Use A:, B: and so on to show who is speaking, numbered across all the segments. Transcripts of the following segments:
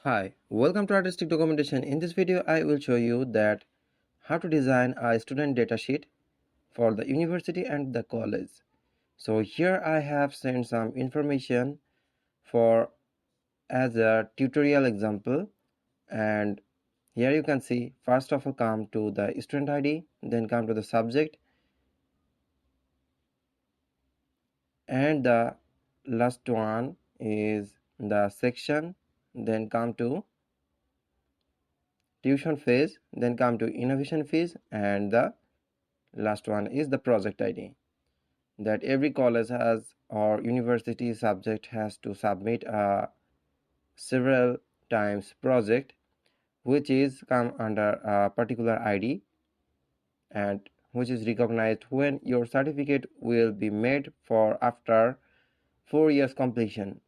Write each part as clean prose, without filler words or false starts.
A: Hi, welcome to Artistic Documentation. In this video, I will show you that how to design a student data sheet for the university and the college. So here I have sent some information for as a tutorial example, and here you can see first of all come to the student ID, then come to the subject, and the last one is the section, then come to tuition phase, then come to innovation phase, and the last one is the project ID. That every college has or university subject has to submit a several times project which is come under a particular ID and which is recognized when your certificate will be made for after 4 years completion.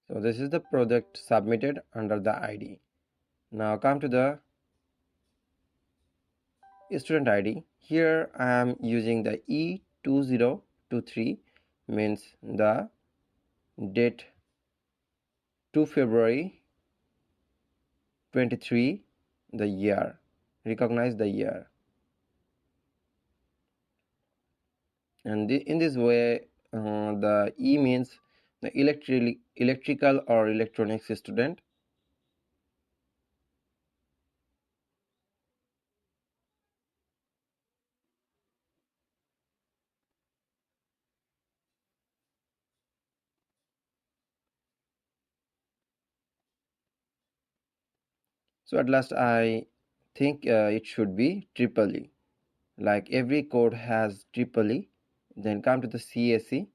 A: So this is the project submitted under the ID. Now come to the student ID. Here I am using the E2023, means the date 2 February 23, the year, recognize the year. And in this way, the E means the electrical or electronics student. So at last I think it should be triple E. Like every code has triple E. Then come to the CSE.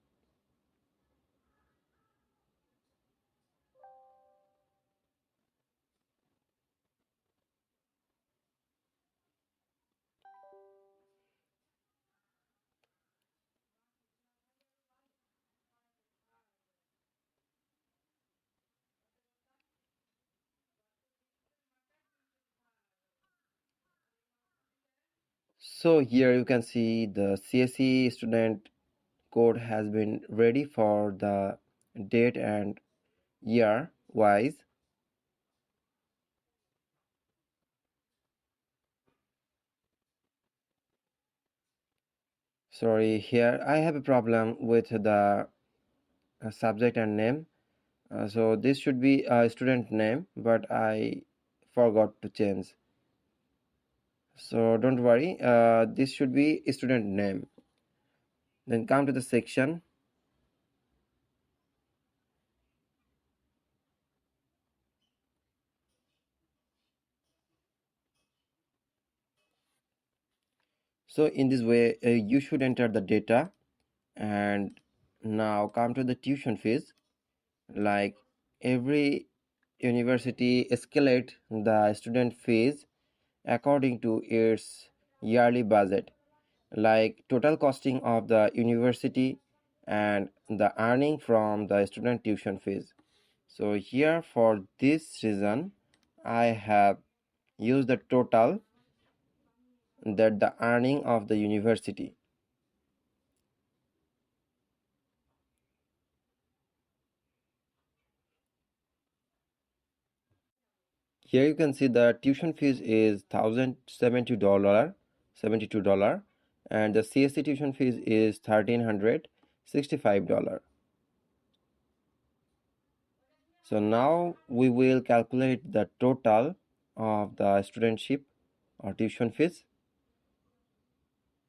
A: So here you can see the CSE student code has been ready for the date and year wise. Sorry, here I have a problem with the subject and name. So this should be a student name, but I forgot to change. So don't worry, this should be a student name. Then come to the section. So in this way, you should enter the data. And now come to the tuition fees. Like every university escalate the student fees according to its yearly budget, like total costing of the university and the earning from the student tuition fees. So here for this reason I have used the total, that the earning of the university. Here you can see the tuition fees is $1,072, and the CSC tuition fees is $1,365. So now we will calculate the total of the studentship or tuition fees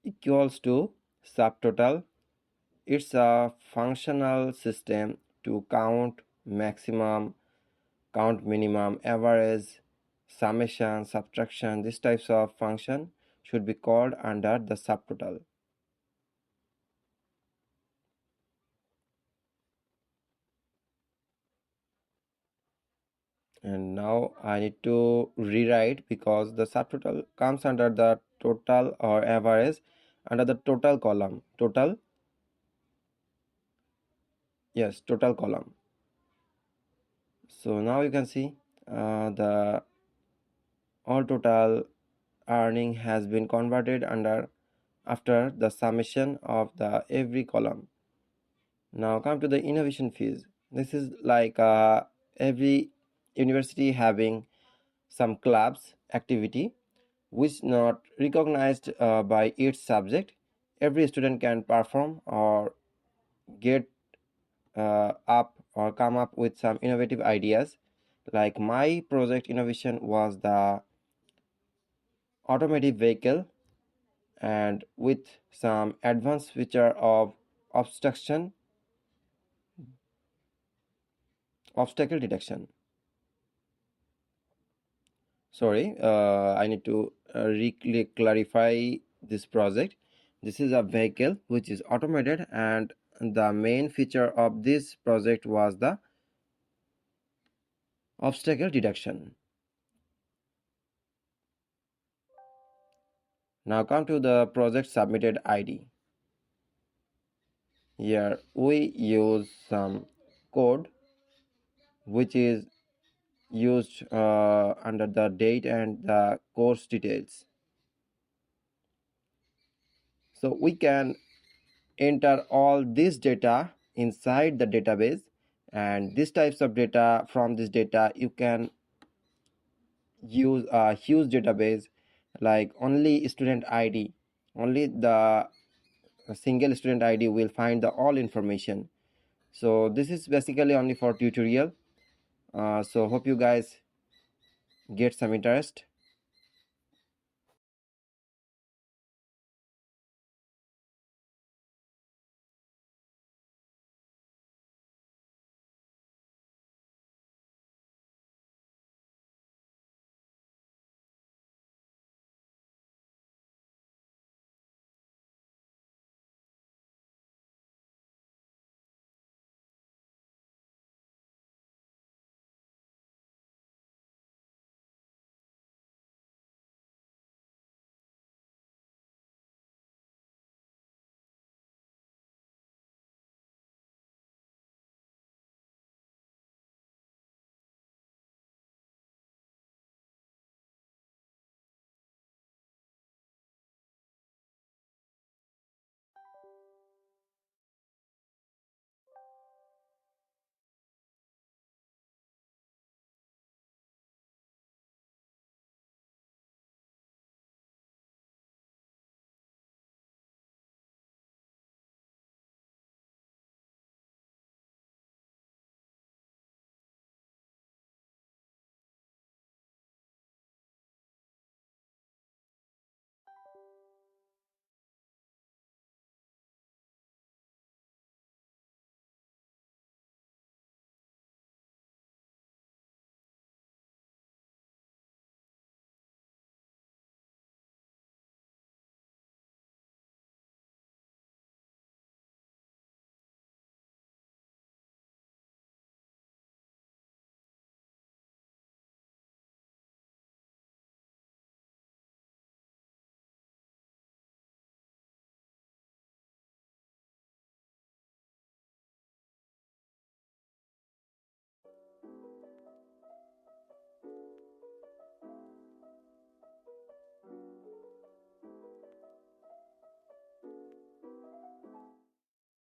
A: equals to subtotal. It's a functional system to count maximum, count minimum, average, summation, subtraction. These types of function should be called under the subtotal. And now I need to rewrite because the subtotal comes under the total or average under the total column. Total, yes, total column. So now you can see the all total earning has been converted under after the summation of the every column. Now come to the innovation fees. This is like every university having some clubs activity which not recognized by its subject. Every student can perform or get up or come up with some innovative ideas. Like my project innovation was the automatic vehicle, and with some advanced feature of obstruction obstacle detection. Sorry, I need to clarify this project. This is a vehicle which is automated, and the main feature of this project was the obstacle detection. Now come to the project submitted ID. Here we use some code which is used under the date and the course details. So we can enter all this data inside the database, and these types of data, from this data you can use a huge database like only student ID, only the single student ID will find the all information. So this is basically only for tutorial. So hope you guys get some interest.